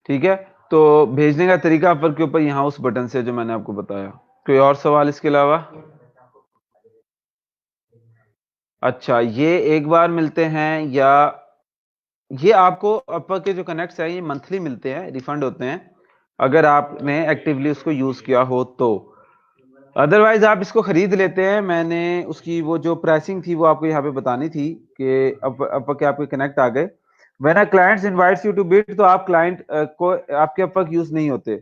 ठीक है, तो भेजने का तरीका पर के ऊपर यहाँ उस बटन से जो मैंने आपको बताया। कोई और सवाल इसके अलावा? अच्छा, ये एक बार मिलते हैं या ये आपको अपर के जो कनेक्ट्स हैं ये मंथली मिलते हैं, रिफंड होते हैं अगर आपने एक्टिवली उसको यूज किया हो तो। अदरवाइज आप इसको खरीद लेते हैं। मैंने उसकी वो जो प्राइसिंग थी वो आपको यहाँ पे बतानी थी कि अपर के आपके कनेक्ट आ गए। When a clients invites you to bid, तो आप क्लाइंट को आपके अपर यूज नहीं होते,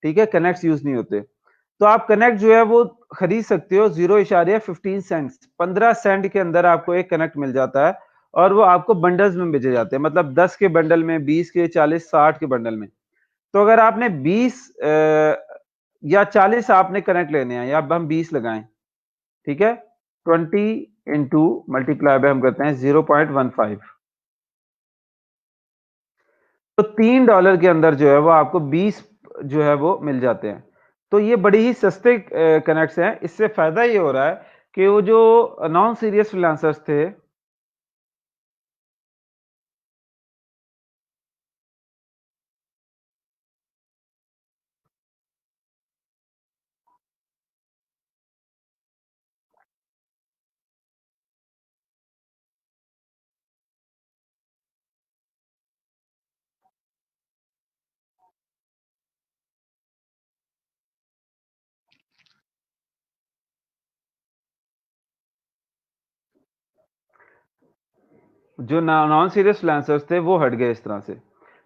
ठीक है, कनेक्ट्स यूज नहीं होते। तो आप कनेक्ट जो है वो खरीद सकते हो 0.15 सेंट्स, 15 सेंट के अंदर आपको एक कनेक्ट मिल जाता है, और वो आपको बंडल्स में भेजे जाते हैं, मतलब 10 के बंडल में, 20 के, 40, 60 के बंडल में। तो अगर आपने 20 या 40 आपने कनेक्ट लेने हैं, या अब हम 20 लगाएं, ठीक है, 20 इंटू मल्टीप्लाई बाय हम करते हैं 0.15, तो $3 के अंदर जो है वो आपको 20 जो है वो मिल जाते हैं। तो ये बड़ी ही सस्ते कनेक्ट्स हैं। इससे फायदा ये हो रहा है कि वो जो नॉन सीरियस फ्रीलांसर्स थे, जो नॉन सीरियस फ्रीलांसर्स थे वो हट गए इस तरह से,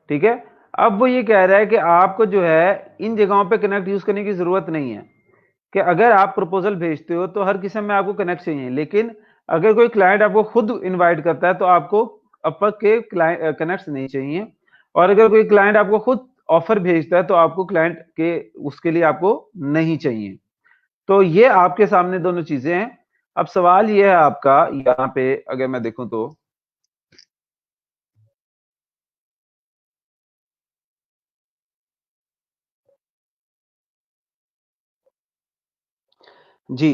ठीक है। अब वो ये कह रहा है कि आपको जो है इन जगहों पे कनेक्ट यूज करने की जरूरत नहीं है, कि अगर आप प्रपोजल भेजते हो तो हर किस्म में आपको कनेक्ट चाहिए, लेकिन अगर कोई क्लाइंट आपको खुद इनवाइट करता है तो आपको अपर के कनेक्ट्स नहीं चाहिए, और अगर कोई क्लाइंट आपको खुद ऑफर भेजता है तो आपको क्लाइंट के उसके लिए आपको नहीं चाहिए। तो ये आपके सामने दोनों चीजें हैं। अब सवाल ये है आपका यहाँ पे, अगर मैं देखूं तो जी,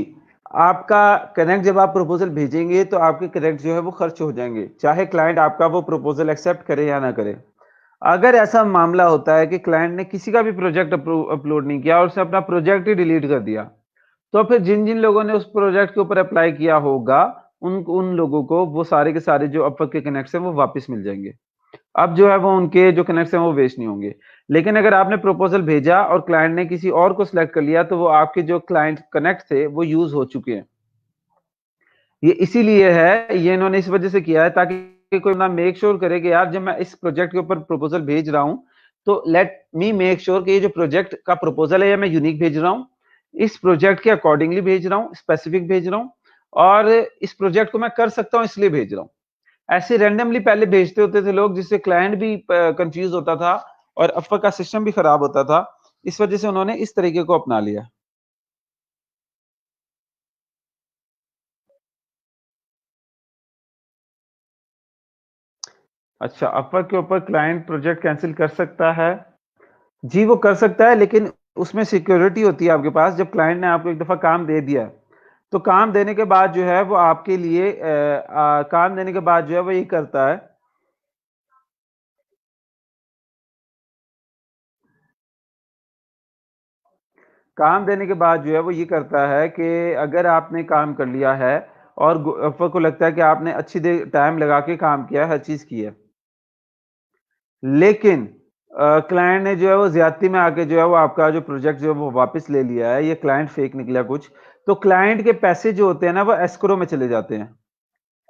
आपका कनेक्ट जब आप प्रपोजल भेजेंगे तो आपके कनेक्ट जो है वो खर्च हो जाएंगे, चाहे क्लाइंट आपका वो प्रपोजल एक्सेप्ट करे या ना करे। अगर ऐसा मामला होता है कि क्लाइंट ने किसी का भी प्रोजेक्ट अपलोड नहीं किया और उसने अपना प्रोजेक्ट ही डिलीट कर दिया, तो फिर जिन जिन लोगों ने उस प्रोजेक्ट के ऊपर अप्लाई किया होगा, उन उन लोगों को वो सारे के सारे जो अपवर्क के कनेक्ट्स हैं वो वापस मिल जाएंगे। अब जो है वो उनके जो कनेक्ट्स हैं वो वेस्ट नहीं होंगे। लेकिन अगर आपने प्रपोजल भेजा और क्लाइंट ने किसी और को सिलेक्ट कर लिया, तो वो आपके जो क्लाइंट कनेक्ट थे वो यूज हो चुके हैं। ये इसीलिए है, ये इन्होंने इस वजह से किया है ताकि कोई ना मेक श्योर करे कि यार जब मैं इस प्रोजेक्ट के ऊपर प्रपोजल भेज रहा हूं, तो लेट मी मेक श्योर कि ये जो प्रोजेक्ट का प्रपोजल है ये मैं यूनिक भेज रहा हूं, इस प्रोजेक्ट के अकॉर्डिंगली भेज रहा हूं, स्पेसिफिक भेज रहा हूं, और इस प्रोजेक्ट को मैं कर सकता हूं इसलिए भेज रहा हूं। ऐसे रैंडमली पहले भेजते होते थे लोग, जिससे क्लाइंट भी कंफ्यूज होता था और अफवा का सिस्टम भी खराब होता था। इस वजह से उन्होंने इस तरीके को अपना लिया। अच्छा, अफवा के ऊपर क्लाइंट प्रोजेक्ट कैंसिल कर सकता है? जी, वो कर सकता है, लेकिन उसमें सिक्योरिटी होती है आपके पास। जब क्लाइंट ने आपको एक दफा काम दे दिया, तो काम देने के बाद जो है वो आपके लिए काम देने के बाद जो है वो ये करता है, काम देने के बाद जो है वो ये करता है कि अगर आपने काम कर लिया है और अफ़र को लगता है कि आपने अच्छी देर टाइम लगा के काम किया है, हर चीज़ की है, लेकिन क्लाइंट ने जो है वो ज्यादती में आके जो है वो आपका जो प्रोजेक्ट जो है वो वापस ले लिया है, ये क्लाइंट फेक निकला कुछ, तो क्लाइंट के पैसे जो होते हैं ना वो एस्क्रो में चले जाते हैं।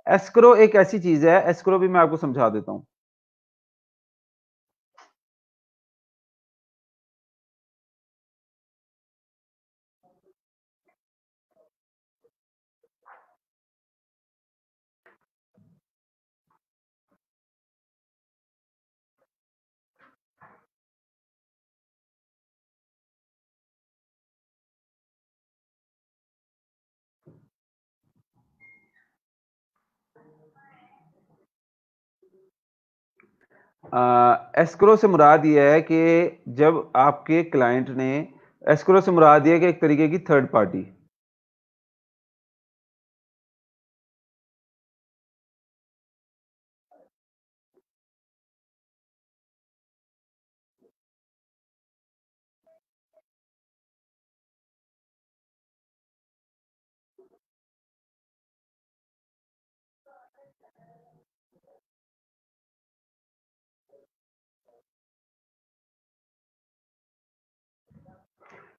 एस्क्रो एक ऐसी चीज है, एस्क्रो भी मैं आपको समझा देता हूं। एस्क्रो से मुराद ये है कि जब आपके क्लाइंट ने, एस्क्रो से मुराद ये है कि एक तरीके की थर्ड पार्टी।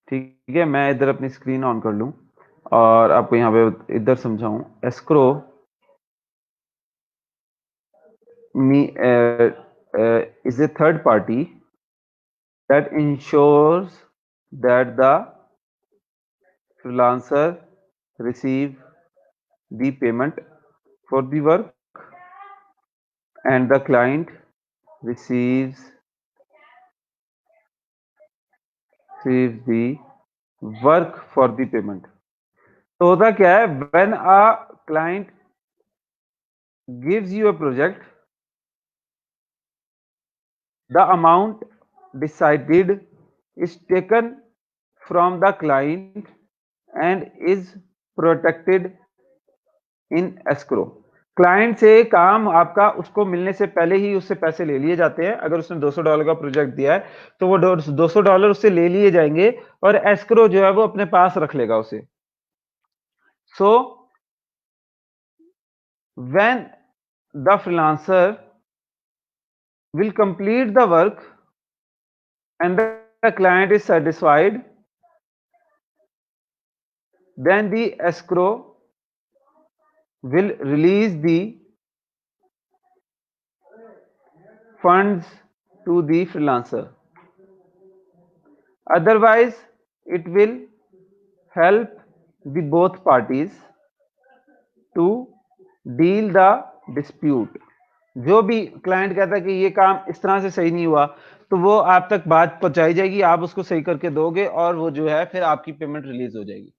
ठीक है, मैं इधर अपनी स्क्रीन ऑन कर लूं और आपको यहाँ पे इधर समझाऊं। Escrow me is a third party that ensures that the freelancer receive the payment for the work and the client receives the work for the payment। तो होता क्या है, when a client gives you a project, the amount decided is taken from the client and is protected in escrow. Client से काम आपका उसको मिलने से पहले ही उससे पैसे ले लिए जाते हैं। अगर उसने $200 का प्रोजेक्ट दिया है तो वो $200 उससे ले लिए जाएंगे और एस्क्रो जो है वो अपने पास रख लेगा उसे। So when the freelancer will complete the work and the client is satisfied, then the escrow will release the funds to the freelancer। Otherwise it will help the both parties to deal the dispute। जो भी client कहता है कि ये काम इस तरह से सही नहीं हुआ, तो वो आप तक बात पहुंचाई जाएगी, आप उसको सही करके दोगे और वो जो है फिर आपकी पेमेंट रिलीज हो जाएगी।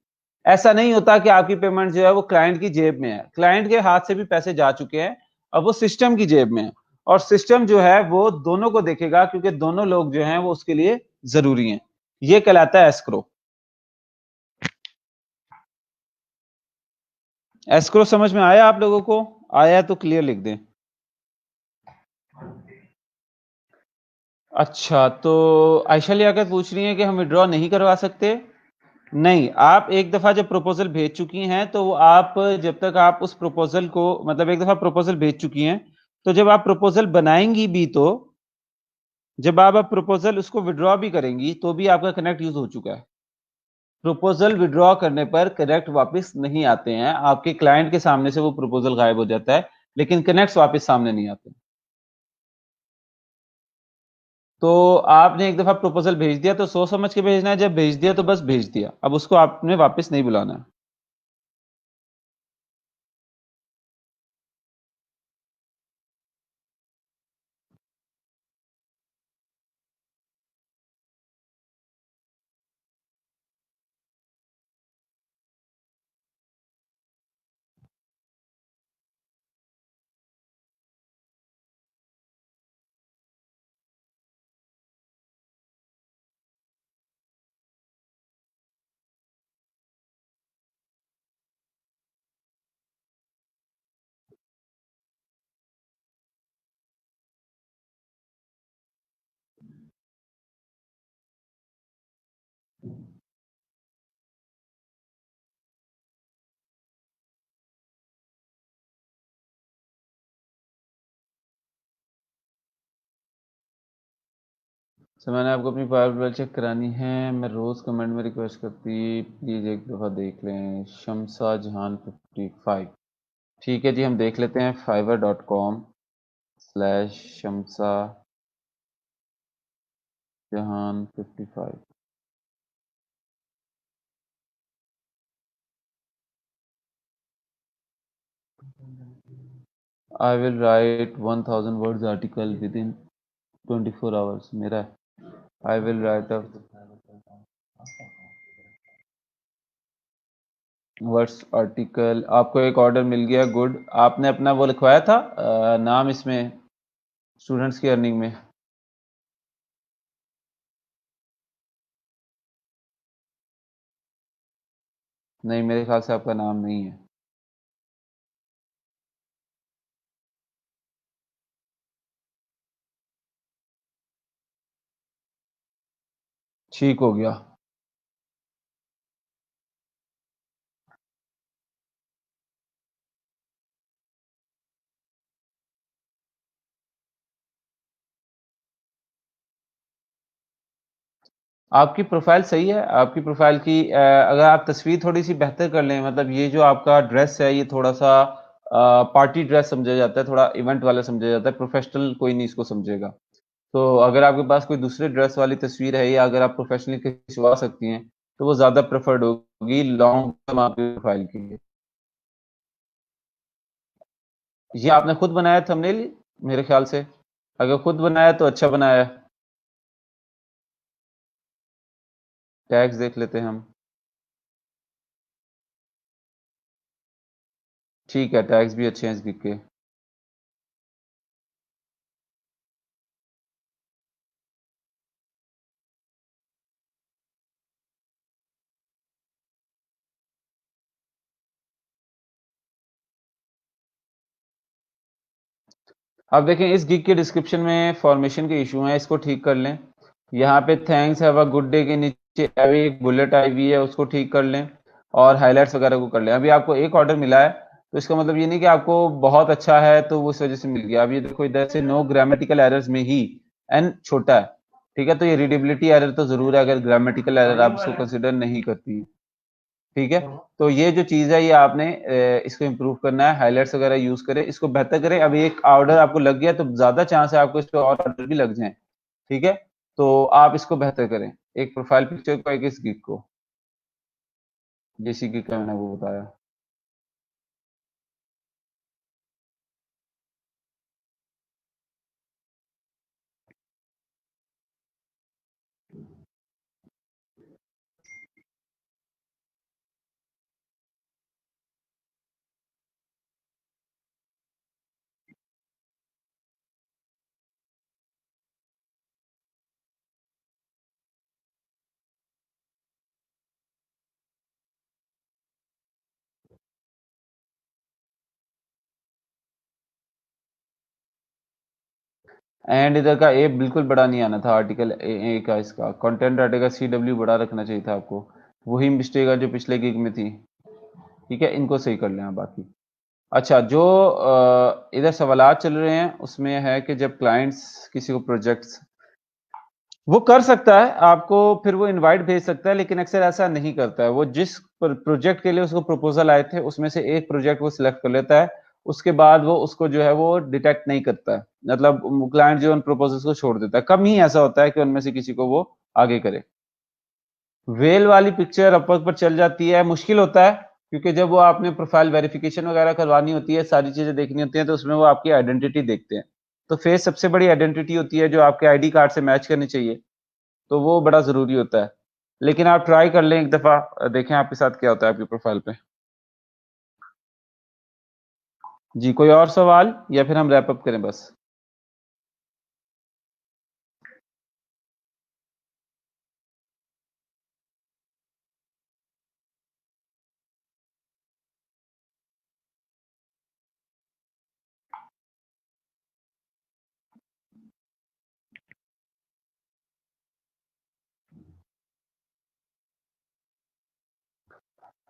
ऐसा नहीं होता कि आपकी पेमेंट जो है वो क्लाइंट की जेब में है। क्लाइंट के हाथ से भी पैसे जा चुके हैं, अब वो सिस्टम की जेब में है और सिस्टम जो है वो दोनों को देखेगा क्योंकि दोनों लोग जो हैं वो उसके लिए जरूरी हैं। ये कहलाता है एस्क्रो। एस्क्रो समझ में आया आप लोगों को? आया तो क्लियर लिख दें। अच्छा, तो आयशा लियाकत पूछ रही है कि हम विड्रॉ नहीं करवा सकते। नहीं, आप एक दफा जब प्रपोजल भेज चुकी हैं तो वो आप, जब तक आप उस प्रपोजल को, मतलब एक दफा प्रपोजल भेज चुकी हैं, तो जब आप प्रपोजल बनाएंगी भी, तो जब आप प्रपोजल उसको विड्रॉ भी करेंगी तो भी आपका कनेक्ट यूज हो चुका है। प्रपोजल विड्रॉ करने पर कनेक्ट वापस नहीं आते हैं, आपके क्लाइंट के सामने से वो प्रपोजल गायब हो जाता है, लेकिन कनेक्ट वापस सामने नहीं आते। तो आपने एक दफा प्रपोजल भेज दिया तो सोच समझ के भेजना है, जब भेज दिया तो बस भेज दिया, अब उसको आपने वापस नहीं बुलाना है। तो मैंने आपको अपनी पावर चेक करानी है, मैं रोज़ कमेंट में रिक्वेस्ट करती प्लीज़ एक दफ़ा देख लें। शमसा जहान 55, ठीक है जी, हम देख लेते हैं fiverr.com/शमसा Jahan 55। I will write 1000 words article within 24 hours. मेरा I will write a words article. आपको एक ऑर्डर मिल गया, गुड। आपने अपना वो लिखवाया था नाम इसमें स्टूडेंट्स की अर्निंग में? नहीं, मेरे ख्याल से आपका नाम नहीं है। ठीक हो गया। आपकी प्रोफाइल सही है। आपकी प्रोफाइल की अगर आप तस्वीर थोड़ी सी बेहतर कर लें, मतलब ये जो आपका ड्रेस है ये थोड़ा सा पार्टी ड्रेस समझा जाता है, थोड़ा इवेंट वाला समझा जाता है, प्रोफेशनल कोई नहीं इसको समझेगा। तो अगर आपके पास कोई दूसरे ड्रेस वाली तस्वीर है या अगर आप प्रोफेशनली खिंचवा सकती हैं तो वो ज़्यादा प्रेफर्ड होगी लॉन्ग टर्म आपकी प्रोफाइल के लिए। ये आपने खुद बनाया थंबनेल मेरे ख्याल से? अगर खुद बनाया तो अच्छा बनाया है। टैग्स देख लेते हैं हम। ठीक है, टैग्स भी अच्छे हैं इस गिग के। अब देखें इस गिग के डिस्क्रिप्शन में फॉर्मेशन के इशू हैं, इसको ठीक कर लें। यहाँ पे thanks have a good day के नीचे अभी एक बुलेट आई हुई है, उसको ठीक कर लें और हाइलाइट्स वगैरह को कर लें। अभी आपको एक ऑर्डर मिला है तो इसका मतलब ये नहीं कि आपको बहुत अच्छा है तो वो उस वजह से मिल गया। अब ये देखो इधर से नो ग्रामेटिकल एरर्स में ही एन छोटा है, ठीक है, तो ये रीडेबिलिटी एरर तो जरूर है अगर ग्रामेटिकल एरर आप इसको कंसिडर नहीं करती। ठीक है, तो ये जो चीज है ये आपने इसको इम्प्रूव करना है, हाइलाइट्स वगैरह यूज करें, इसको बेहतर करें। अभी एक ऑर्डर आपको लग गया तो ज्यादा चांस है आपको इस पे और ऑर्डर भी लग जाए। ठीक है, तो आप इसको बेहतर करें, एक प्रोफाइल पिक्चर को, एक इस गिग को, जैसी गिग का मैंने वो बताया। एंड इधर का ए बिल्कुल बड़ा नहीं आना था, आर्टिकल ए का, इसका कंटेंट आर्टिकल CW बड़ा रखना चाहिए था आपको। वही मिस्टेक है जो पिछले गिग में थी। ठीक है, इनको सही कर लें आप बाकी। अच्छा, जो इधर सवालात चल रहे हैं उसमें है कि जब क्लाइंट्स किसी को प्रोजेक्ट्स, वो कर सकता है आपको, फिर वो इनवाइट भेज सकता है, लेकिन अक्सर ऐसा नहीं करता है। वो जिस प्रोजेक्ट के लिए उसको प्रपोजल आए थे उसमें से एक प्रोजेक्ट वो सिलेक्ट कर लेता है, उसके बाद वो उसको जो है वो डिटेक्ट नहीं करता है, मतलब क्लाइंट जो उन प्रपोजल्स को छोड़ देता है। कम ही ऐसा होता है कि उनमें से किसी को वो आगे करे। वेल वाली पिक्चर अपवर्क पर चल जाती है, मुश्किल होता है क्योंकि जब वो आपने प्रोफाइल वेरिफिकेशन वगैरह करवानी होती है, सारी चीजें देखनी होती हैं, तो उसमें वो आपकी आइडेंटिटी देखते हैं। तो फेस सबसे बड़ी आइडेंटिटी होती है जो आपके आईडी कार्ड से मैच करनी चाहिए, तो वो बड़ा ज़रूरी होता है। लेकिन आप ट्राई कर लें एक दफ़ा, देखें आपके साथ क्या होता है आपकी प्रोफ़ाइल पे। जी, कोई और सवाल या फिर हम रैप अप करें बस?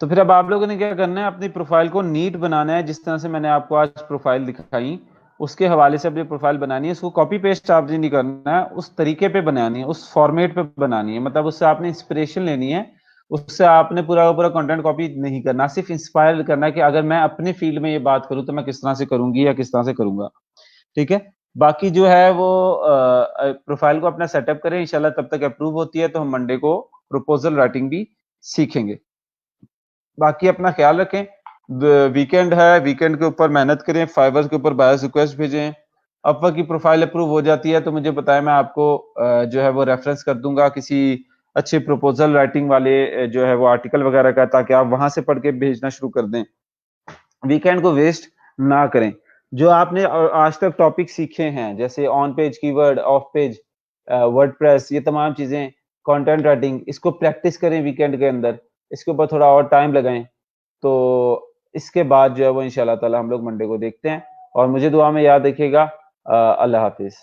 तो फिर अब आप लोगों ने क्या करना है, अपनी प्रोफ़ाइल को नीट बनाना है, जिस तरह से मैंने आपको आज प्रोफ़ाइल दिखाई। उसके हवाले से अपनी प्रोफाइल बनानी है। उसको कॉपी पेस्ट आपने नहीं करना है, उस तरीके पे बनानी है, उस फॉर्मेट पे बनानी है। मतलब उससे आपने इंस्पिरेशन लेनी है, उससे आपने पूरा का पूरा कंटेंट कॉपी नहीं करना, सिर्फ इंस्पायर करना है कि अगर मैं अपने फील्ड में ये बात करूं तो मैं किस तरह से करूंगी या किस तरह से करूंगा। ठीक है। बाकी जो है वो प्रोफाइल को अपना सेटअप करें, इंशाल्लाह तब तक अप्रूव होती है तो हम मंडे को प्रपोजल राइटिंग भी सीखेंगे। बाकी अपना ख्याल रखें। वीकेंड है, वीकेंड के ऊपर मेहनत करें, फाइवर के ऊपर बायस रिक्वेस्ट भेजें। अपवर्क की प्रोफाइल अप्रूव हो जाती है तो मुझे बताएं, मैं आपको जो है वो रेफरेंस कर दूंगा किसी अच्छे प्रपोजल राइटिंग वाले जो है वो आर्टिकल वगैरह का, ताकि आप वहां से पढ़ के भेजना शुरू कर दें। वीकेंड को वेस्ट ना करें। जो आपने आज तक टॉपिक सीखे हैं जैसे on page keyword, of page, WordPress, ये तमाम चीजें, कंटेंट राइटिंग, इसको प्रैक्टिस करें वीकेंड के अंदर, इसके ऊपर थोड़ा और टाइम लगाएं। तो इसके बाद जो है वो इंशाल्लाह ताला हम लोग मंडे को देखते हैं। और मुझे दुआ में याद रखिएगा। अल्लाह हाफिज।